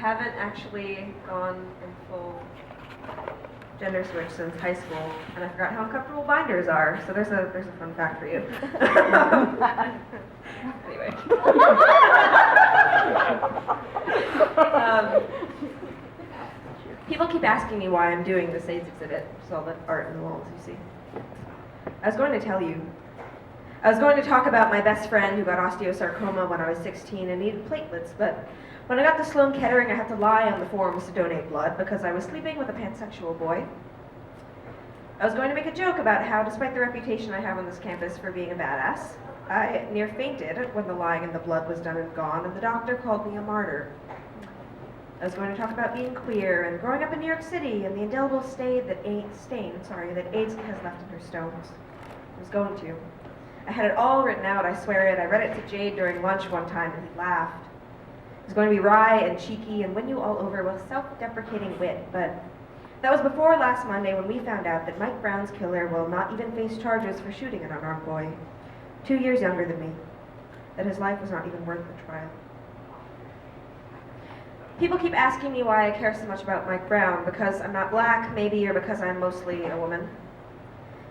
haven't actually gone in full gender switch since high school, and I forgot how uncomfortable binders are, so there's a fun fact for you. Anyway. People keep asking me why I'm doing this AIDS exhibit, so all the art in the walls you see. I was going to tell you. I was going to talk about my best friend who got osteosarcoma when I was 16 and needed platelets, but when I got to Sloan Kettering, I had to lie on the forms to donate blood because I was sleeping with a pansexual boy. I was going to make a joke about how, despite the reputation I have on this campus for being a badass, I near fainted when the lying in the blood was done and gone, and the doctor called me a martyr. I was going to talk about being queer and growing up in New York City and the indelible stain that AIDS has left in her stones. I was going to. I had it all written out, I swear it. I read it to Jade during lunch one time and he laughed. It was going to be wry and cheeky and win you all over with self-deprecating wit, but that was before last Monday when we found out that Mike Brown's killer will not even face charges for shooting an unarmed boy, 2 years younger than me, that his life was not even worth the trial. People keep asking me why I care so much about Mike Brown, because I'm not black, maybe, or because I'm mostly a woman.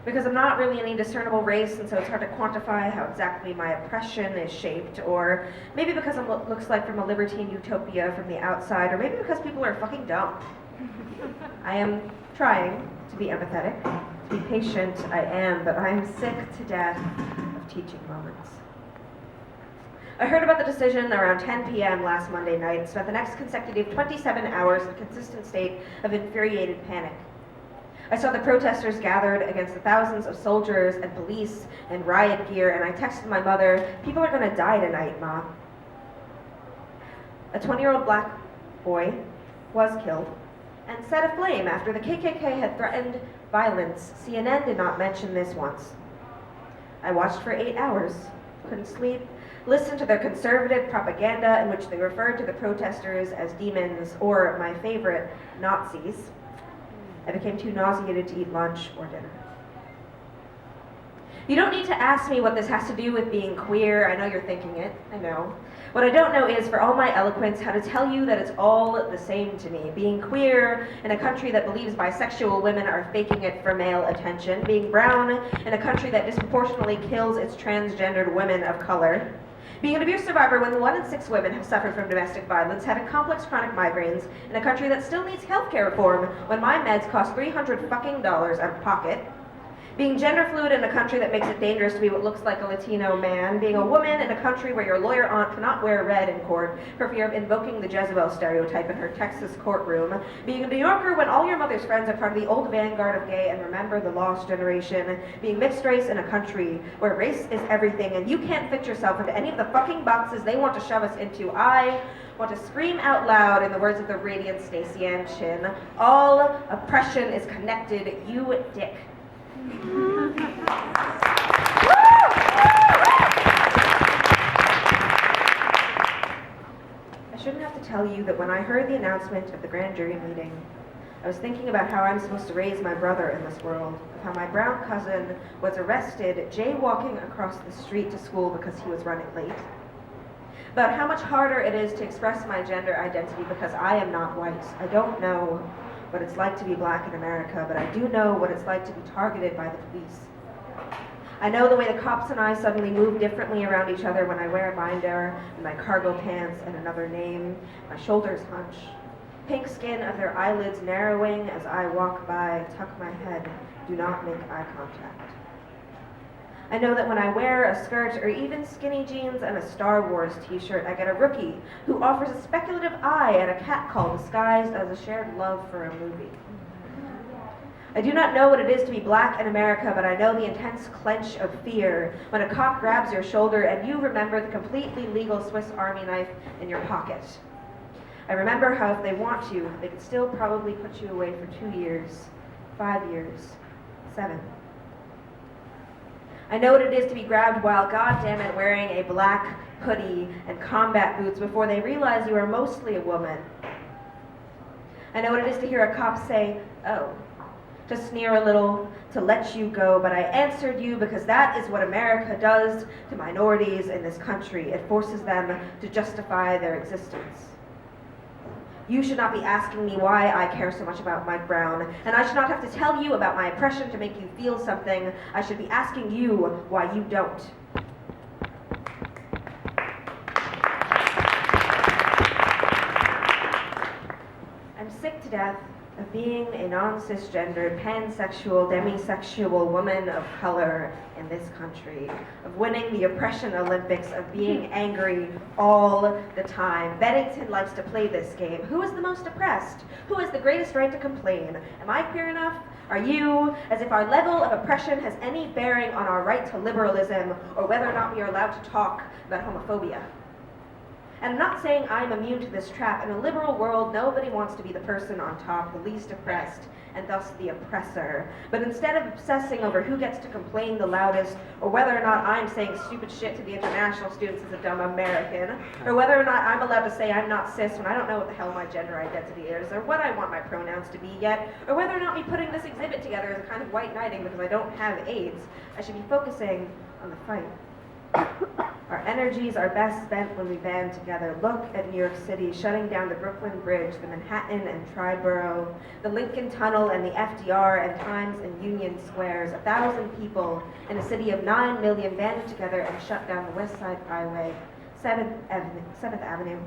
Because I'm not really any discernible race, and so it's hard to quantify how exactly my oppression is shaped, or maybe because I'm what looks like from a libertine utopia from the outside, or maybe because people are fucking dumb. I am trying to be empathetic, to be patient, I am, but I am sick to death of teaching moments. I heard about the decision around 10 p.m. last Monday night and spent the next consecutive 27 hours in a consistent state of infuriated panic. I saw the protesters gathered against the thousands of soldiers and police and riot gear, and I texted my mother, "People are going to die tonight, Ma." A 20-year-old black boy was killed and set aflame after the KKK had threatened violence. CNN did not mention this once. I watched for 8 hours, couldn't sleep, listened to their conservative propaganda in which they referred to the protesters as demons, or, my favorite, Nazis. I became too nauseated to eat lunch or dinner. You don't need to ask me what this has to do with being queer. I know you're thinking it. I know. What I don't know is, for all my eloquence, how to tell you that it's all the same to me. Being queer in a country that believes bisexual women are faking it for male attention. Being brown in a country that disproportionately kills its transgendered women of color. Being an abuse survivor when 1 in 6 women have suffered from domestic violence, having complex chronic migraines in a country that still needs healthcare reform when my meds cost $300 fucking out of pocket. Being gender fluid in a country that makes it dangerous to be what looks like a Latino man. Being a woman in a country where your lawyer aunt cannot wear red in court for fear of invoking the Jezebel stereotype in her Texas courtroom. Being a New Yorker when all your mother's friends are part of the old vanguard of gay and remember the lost generation. Being mixed race in a country where race is everything and you can't fit yourself into any of the fucking boxes they want to shove us into. I want to scream out loud, in the words of the radiant Stacey Ann Chin, all oppression is connected, you dick. I shouldn't have to tell you that when I heard the announcement of the grand jury meeting, I was thinking about how I'm supposed to raise my brother in this world, of how my brown cousin was arrested jaywalking across the street to school because he was running late, about how much harder it is to express my gender identity because I am not white. I don't know what it's like to be black in America, but I do know what it's like to be targeted by the police. I know the way the cops and I suddenly move differently around each other when I wear a binder and my cargo pants and another name, my shoulders hunch, pink skin of their eyelids narrowing as I walk by, tuck my head, do not make eye contact. I know that when I wear a skirt or even skinny jeans and a Star Wars t-shirt, I get a rookie who offers a speculative eye at a catcall disguised as a shared love for a movie. I do not know what it is to be black in America, but I know the intense clench of fear when a cop grabs your shoulder and you remember the completely legal Swiss Army knife in your pocket. I remember how if they want to, they could still probably put you away for 2 years, 5 years, 7. I know what it is to be grabbed while, goddammit, wearing a black hoodie and combat boots before they realize you are mostly a woman. I know what it is to hear a cop say, "Oh," to sneer a little, to let you go, but I answered you because that is what America does to minorities in this country. It forces them to justify their existence. You should not be asking me why I care so much about Mike Brown, and I should not have to tell you about my oppression to make you feel something. I should be asking you why you don't. I'm sick to death of being a non-cisgendered, pansexual, demisexual woman of color in this country, of winning the oppression Olympics, of being angry all the time. Bennington likes to play this game. Who is the most oppressed? Who has the greatest right to complain? Am I queer enough? Are you? As if our level of oppression has any bearing on our right to liberalism, or whether or not we are allowed to talk about homophobia. And I'm not saying I'm immune to this trap. In a liberal world, nobody wants to be the person on top, the least oppressed, and thus the oppressor. But instead of obsessing over who gets to complain the loudest, or whether or not I'm saying stupid shit to the international students as a dumb American, or whether or not I'm allowed to say I'm not cis when I don't know what the hell my gender identity is, or what I want my pronouns to be yet, or whether or not me putting this exhibit together is a kind of white knighting because I don't have AIDS, I should be focusing on the fight. Our energies are best spent when we band together. Look at New York City shutting down the Brooklyn Bridge, the Manhattan and Triborough, the Lincoln Tunnel and the FDR and Times and Union Squares. 1,000 people in a city of 9 million banded together and shut down the West Side Highway, 7th Avenue.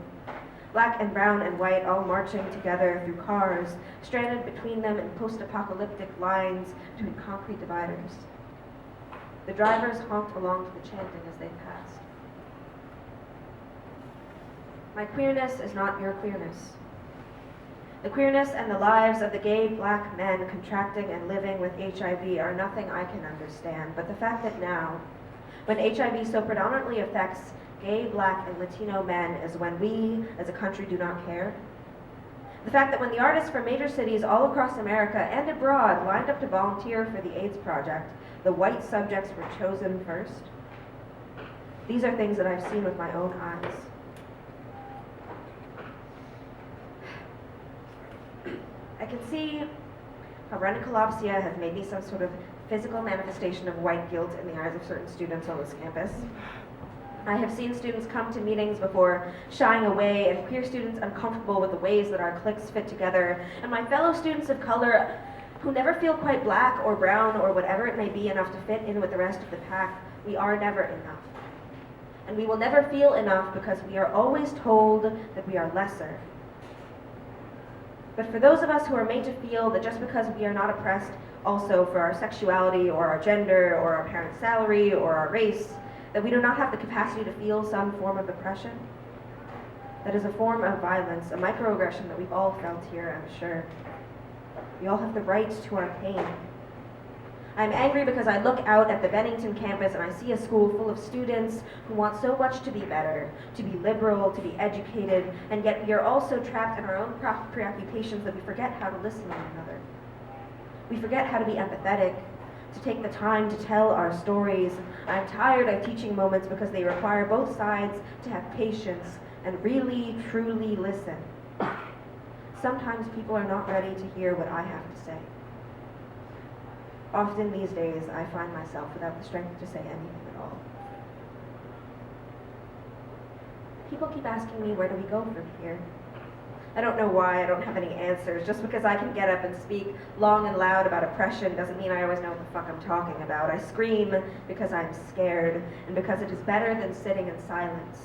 Black and brown and white all marching together through cars, stranded between them in post-apocalyptic lines between concrete dividers. The drivers honked along to the chanting as they passed. My queerness is not your queerness. The queerness and the lives of the gay black men contracting and living with HIV are nothing I can understand, but the fact that now, when HIV so predominantly affects gay, black, and Latino men, is when we, as a country, do not care. The fact that when the artists from major cities all across America and abroad lined up to volunteer for the AIDS Project, the white subjects were chosen first. These are things that I've seen with my own eyes. I can see how renicolopsia has made me some sort of physical manifestation of white guilt in the eyes of certain students on this campus. I have seen students come to meetings before shying away, and queer students uncomfortable with the ways that our cliques fit together, and my fellow students of color who never feel quite black or brown or whatever it may be enough to fit in with the rest of the pack. We are never enough. And we will never feel enough because we are always told that we are lesser. But for those of us who are made to feel that just because we are not oppressed also for our sexuality or our gender or our parents' salary or our race, that we do not have the capacity to feel some form of oppression, that is a form of violence, a microaggression that we've all felt here, I'm sure. We all have the right to our pain. I'm angry because I look out at the Bennington campus and I see a school full of students who want so much to be better, to be liberal, to be educated, and yet we are also trapped in our own preoccupations that we forget how to listen to one another. We forget how to be empathetic, to take the time to tell our stories. I'm tired of teaching moments because they require both sides to have patience and really, truly listen. Sometimes people are not ready to hear what I have to say. Often these days, I find myself without the strength to say anything at all. People keep asking me, where do we go from here? I don't know why, I don't have any answers. Just because I can get up and speak long and loud about oppression doesn't mean I always know what the fuck I'm talking about. I scream because I'm scared, and because it is better than sitting in silence.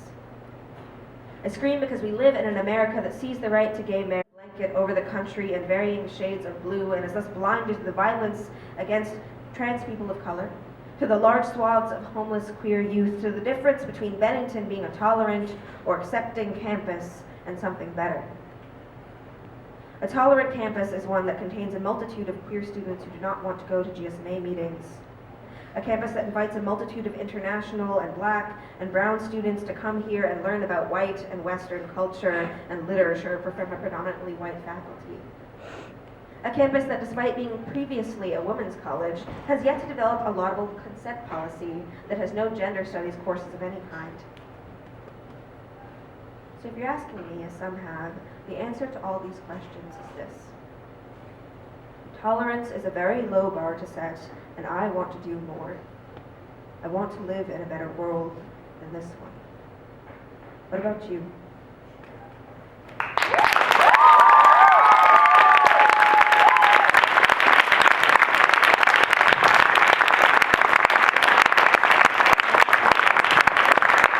I scream because we live in an America that sees the right to gay marriage blanket over the country in varying shades of blue, and is thus blinded to the violence against trans people of color, to the large swaths of homeless queer youth, to the difference between Bennington being a tolerant or accepting campus and something better. A tolerant campus is one that contains a multitude of queer students who do not want to go to GSMA meetings. A campus that invites a multitude of international and black and brown students to come here and learn about white and Western culture and literature from a predominantly white faculty. A campus that, despite being previously a women's college, has yet to develop a laudable consent policy that has no gender studies courses of any kind. So if you're asking me, as some have, the answer to all these questions is this. Tolerance is a very low bar to set, and I want to do more. I want to live in a better world than this one. What about you?